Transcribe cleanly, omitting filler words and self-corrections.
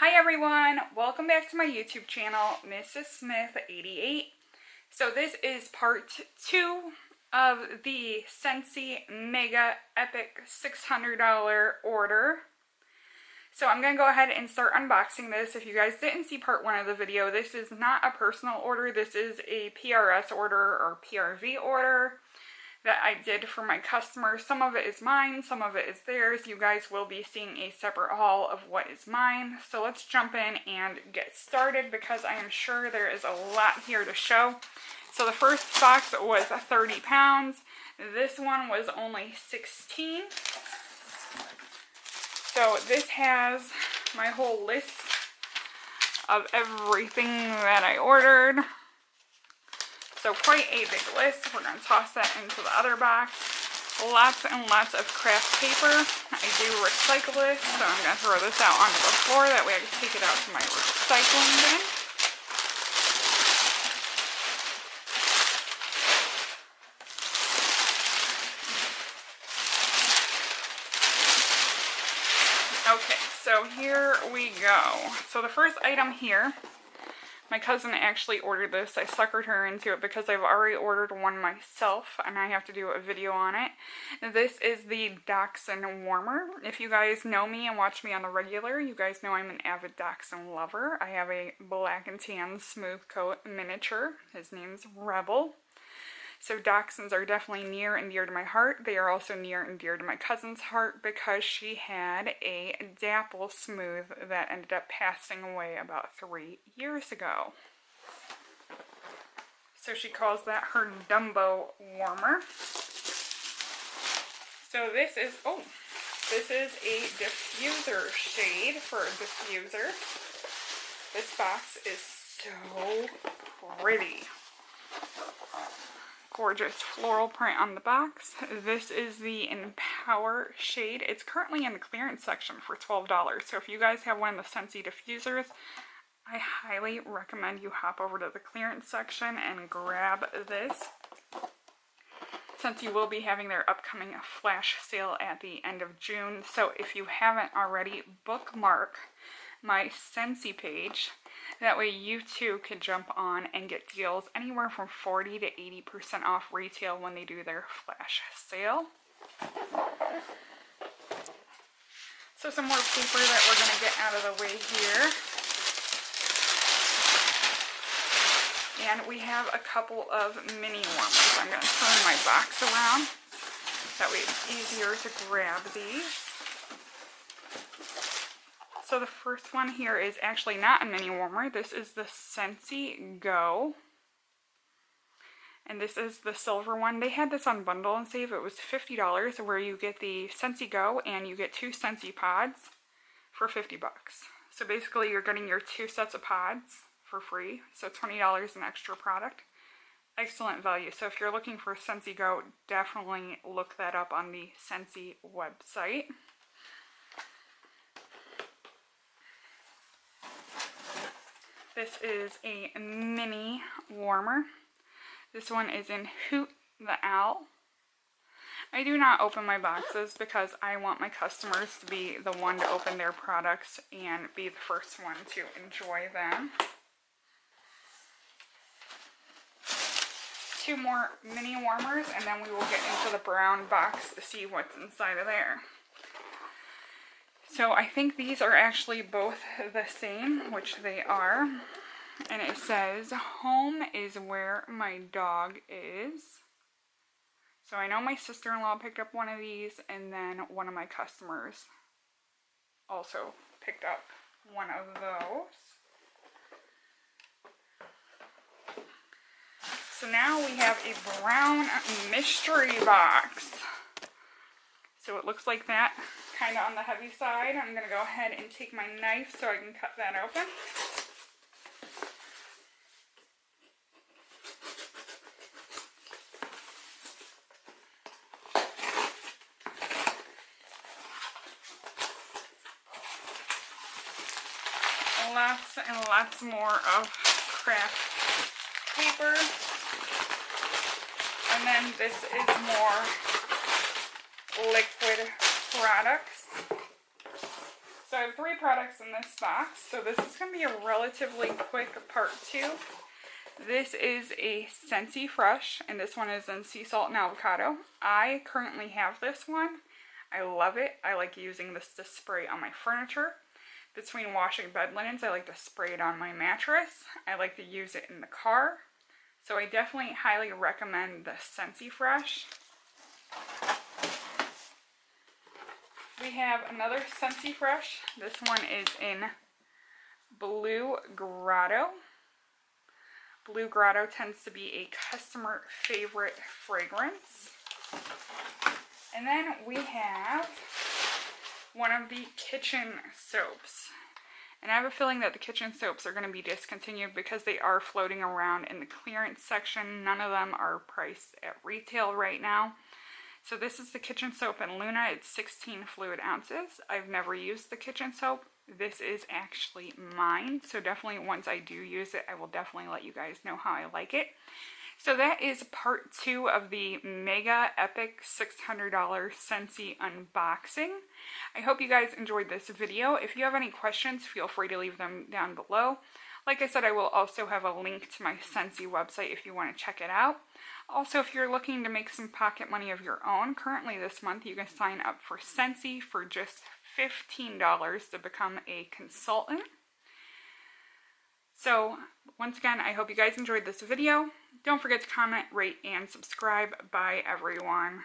Hi everyone, welcome back to my YouTube channel, Mrs. Smith 88. So this is part 2 of the Scentsy Mega Epic $600 order. So I'm going to go ahead and start unboxing this. If you guys didn't see part 1 of the video, this is not a personal order, this is a PRS order or PRV order that I did for my customers. Some of it is mine, some of it is theirs. You guys will be seeing a separate haul of what is mine. So let's jump in and get started because I am sure there is a lot here to show. So the first box was 30 pounds. This one was only 16. So this has my whole list of everything that I ordered. So quite a big list. We're going to toss that into the other box. Lots and lots of craft paper. I do recycle this, so I'm going to throw this out onto the floor. That way I can take it out to my recycling bin. Okay, so here we go. So the first item here, my cousin actually ordered this. I suckered her into it because I've already ordered one myself and I have to do a video on it. This is the Dachshund Warmer. If you guys know me and watch me on the regular, you guys know I'm an avid Dachshund lover. I have a black and tan smooth coat miniature. His name's Rebel. So Dachshunds are definitely near and dear to my heart. They are also near and dear to my cousin's heart because she had a Dapple Smooth that ended up passing away about 3 years ago. So she calls that her Dumbo Warmer. So this is a diffuser shade for a diffuser. This box is so pretty. Gorgeous floral print on the box. This is the Empower shade. It's currently in the clearance section for $12. So if you guys have one of the Scentsy diffusers, I highly recommend you hop over to the clearance section and grab this. Scentsy will be having their upcoming flash sale at the end of June. So if you haven't already, bookmark my Scentsy page. That way you too can jump on and get deals anywhere from 40 to 80% off retail when they do their flash sale. So some more paper that we're going to get out of the way here. And we have a couple of mini warmers. I'm going to turn my box around. That way it's easier to grab these. So the first one here is actually not a mini warmer. This is the Scentsy Go. And this is the silver one. They had this on Bundle and Save. It was $50 where you get the Scentsy Go and you get 2 Scentsy pods for $50. So basically you're getting your 2 sets of pods for free. So $20 an extra product. Excellent value. So if you're looking for Scentsy Go, definitely look that up on the Scentsy website. This is a mini warmer. This one is in Hoot the Owl. I do not open my boxes because I want my customers to be the one to open their products and be the first one to enjoy them. 2 more mini warmers and then we will get into the brown box to see what's inside of there. So I think these are actually both the same, which they are. And it says, home is where my dog is. So I know my sister-in-law picked up one of these, and then one of my customers also picked up one of those. So now we have a brown mystery box. So it looks like that, kind of on the heavy side. I'm going to go ahead and take my knife so I can cut that open. Lots and lots more of craft paper. And then this is more liquid products. So I have 3 products in this box, so this is going to be a relatively quick part 2. This is a Scentsy Fresh, and this one is in sea salt and avocado. I currently have this one. I love it. I like using this to spray on my furniture. Between washing bed linens, I like to spray it on my mattress. I like to use it in the car. So I definitely highly recommend the Scentsy Fresh. We have another Scentsy Fresh. This one is in Blue Grotto. Blue Grotto tends to be a customer favorite fragrance. And then we have one of the kitchen soaps. And I have a feeling that the kitchen soaps are going to be discontinued because they are floating around in the clearance section. None of them are priced at retail right now. So this is the kitchen soap in Luna. It's 16 fluid ounces. I've never used the kitchen soap. This is actually mine. So definitely once I do use it, I will definitely let you guys know how I like it. So that is part 2 of the Mega Epic $600 Scentsy unboxing. I hope you guys enjoyed this video. If you have any questions, feel free to leave them down below. Like I said, I will also have a link to my Scentsy website if you want to check it out. Also, if you're looking to make some pocket money of your own, currently this month you can sign up for Scentsy for just $15 to become a consultant. So, once again, I hope you guys enjoyed this video. Don't forget to comment, rate, and subscribe. Bye, everyone.